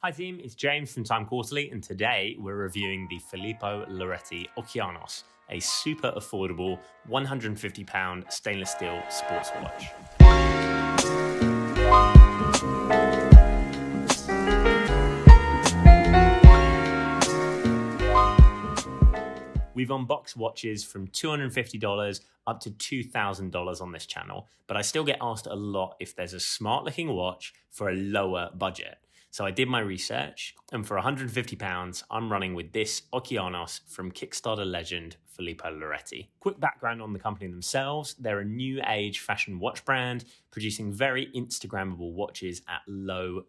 Hi team, it's James from Time Quarterly, and today we're reviewing the Filippo Loreti Okeanos, a super affordable £150 stainless steel sports watch. We've unboxed watches from $250 up to $2,000 on this channel, but I still get asked a lot if there's a smart looking watch for a lower budget. So I did my research, and for £150, I'm running with this Okeanos from Kickstarter legend Filippo Loreti. Quick background on the company themselves. They're a new age fashion watch brand producing very Instagrammable watches at low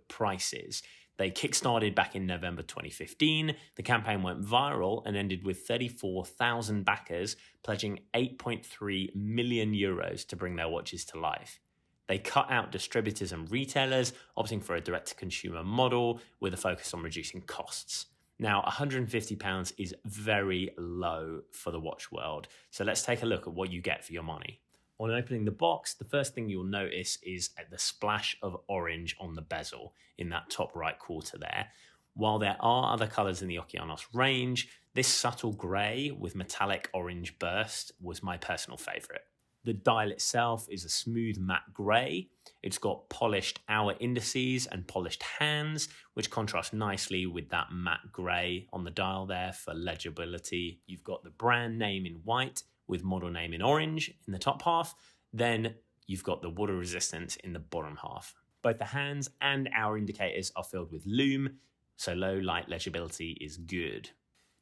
prices. They kickstarted back in November 2015. The campaign went viral and ended with 34,000 backers pledging 8.3 million euros to bring their watches to life. They cut out distributors and retailers, opting for a direct-to-consumer model with a focus on reducing costs. Now, £150 is very low for the watch world, so let's take a look at what you get for your money. On opening the box, the first thing you'll notice is the splash of orange on the bezel in that top right quarter there. While there are other colours in the Okeanos range, this subtle grey with metallic orange burst was my personal favourite. The dial itself is a smooth matte grey. It's got polished hour indices and polished hands, which contrast nicely with that matte grey on the dial there for legibility. You've got the brand name in white with model name in orange in the top half. Then you've got the water resistance in the bottom half. Both the hands and hour indicators are filled with lume, so low light legibility is good.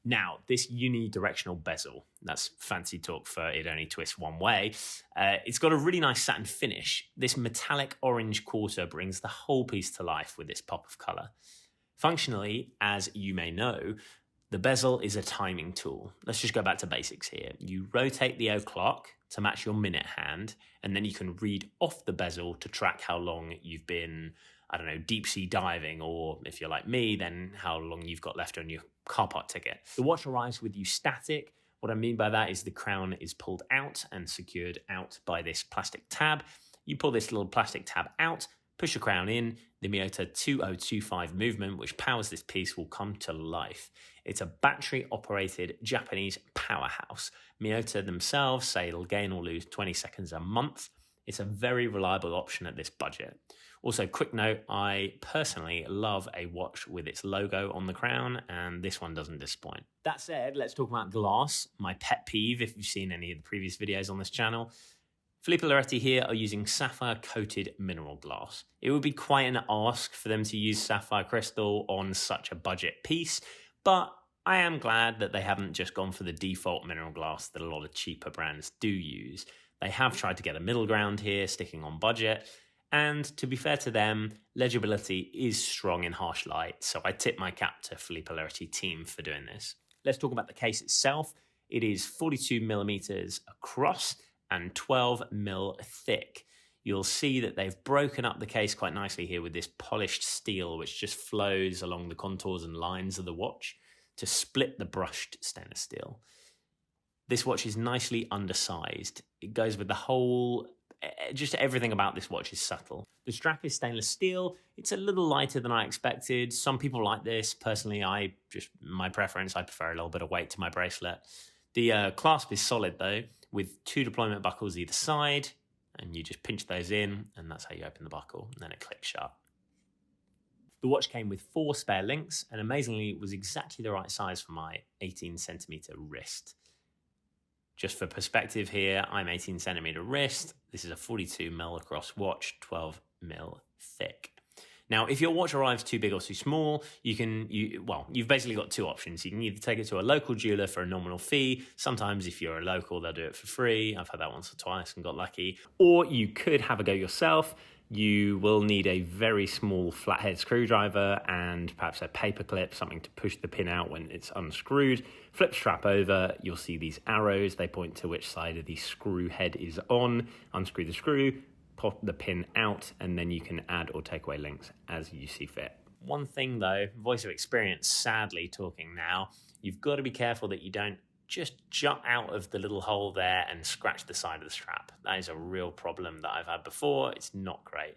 Now, this unidirectional bezel, that's fancy talk for it only twists one way. It's got a really nice satin finish. This metallic orange quarter brings the whole piece to life with this pop of colour. Functionally, as you may know, the bezel is a timing tool. Let's just go back to basics here. You rotate the o'clock to match your minute hand, and then you can read off the bezel to track how long you've been, deep sea diving, or if you're like me, then how long you've got left on your car park ticket. The watch arrives with you static. What I mean by that is the crown is pulled out and secured out by this plastic tab. You pull this little plastic tab out, push your crown in, the Miyota 2025 movement, which powers this piece, will come to life. It's a battery-operated Japanese powerhouse. Miyota themselves say it'll gain or lose 20 seconds a month. It's a very reliable option at this budget. Also, quick note, I personally love a watch with its logo on the crown, and this one doesn't disappoint. That said, let's talk about glass, my pet peeve if you've seen any of the previous videos on this channel. Filippo Loreti here are using sapphire-coated mineral glass. It would be quite an ask for them to use sapphire crystal on such a budget piece, but I am glad that they haven't just gone for the default mineral glass that a lot of cheaper brands do use. They have tried to get a middle ground here, sticking on budget. And to be fair to them, legibility is strong in harsh light, so I tip my cap to Filippo Loreti team for doing this. Let's talk about the case itself. It is 42mm across and 12mm thick. You'll see that they've broken up the case quite nicely here with this polished steel, which just flows along the contours and lines of the watch to split the brushed stainless steel. This watch is nicely undersized. It goes with the whole... Just everything about this watch is subtle. The strap is stainless steel. It's a little lighter than I expected. Some people like this. Personally, my preference, I prefer a little bit of weight to my bracelet. The clasp is solid though, with 2 deployment buckles either side, and you just pinch those in, and that's how you open the buckle, and then it clicks shut. The watch came with 4 spare links, and amazingly, it was exactly the right size for my 18cm wrist. Just for perspective here, I'm 18cm wrist. This is a 42mm across watch, 12mm thick. Now, if your watch arrives too big or too small, you've basically got 2 options. You can either take it to a local jeweler for a nominal fee. Sometimes if you're a local, they'll do it for free. I've had that once or twice and got lucky. Or you could have a go yourself. You will need a very small flathead screwdriver and perhaps a paper clip, something to push the pin out when it's unscrewed. Flip strap over, you'll see these arrows. They point to which side of the screw head is on. Unscrew the screw, pop the pin out, and then you can add or take away links as you see fit. One thing though, voice of experience, sadly talking now, you've got to be careful that you don't just jut out of the little hole there and scratch the side of the strap. That is a real problem that I've had before. It's not great.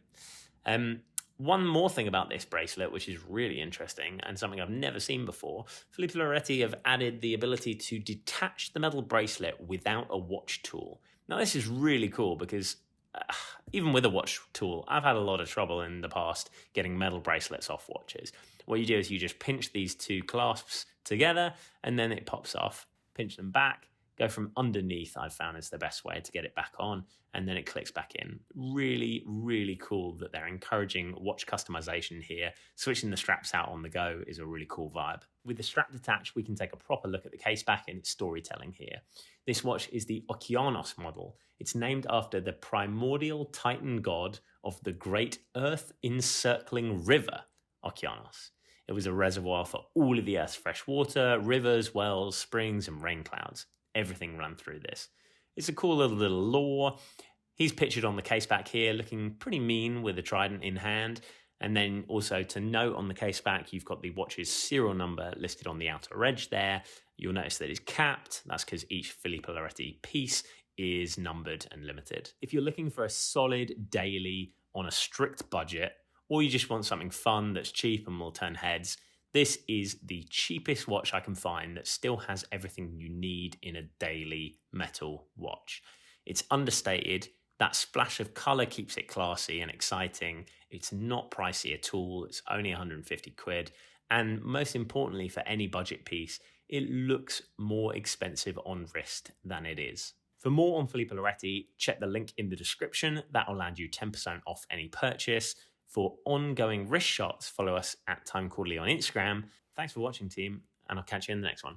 One more thing about this bracelet, which is really interesting and something I've never seen before, Filippo Loreti have added the ability to detach the metal bracelet without a watch tool. Now, this is really cool because even with a watch tool, I've had a lot of trouble in the past getting metal bracelets off watches. What you do is you just pinch these two clasps together and then it pops off. Pinch them back, go from underneath, I've found is the best way to get it back on, and then it clicks back in. Really, really cool that they're encouraging watch customization here. Switching the straps out on the go is a really cool vibe. With the strap detached, we can take a proper look at the case back and its storytelling here. This watch is the Okeanos model. It's named after the primordial titan god of the great earth-encircling river, Okeanos. It was a reservoir for all of the Earth's fresh water, rivers, wells, springs, and rain clouds. Everything ran through this. It's a cool little lore. He's pictured on the case back here, looking pretty mean with a trident in hand. And then also to note on the case back, you've got the watch's serial number listed on the outer edge there. You'll notice that it's capped. That's because each Filippo Loreti piece is numbered and limited. If you're looking for a solid daily on a strict budget, or you just want something fun that's cheap and will turn heads, this is the cheapest watch I can find that still has everything you need in a daily metal watch. It's understated. That splash of color keeps it classy and exciting. It's not pricey at all. It's only 150 quid. And most importantly, for any budget piece, it looks more expensive on wrist than it is. For more on Filippo Loreti, check the link in the description. That will land you 10% off any purchase. For ongoing wrist shots, follow us at Time Quarterly on Instagram. Thanks for watching, team, and I'll catch you in the next one.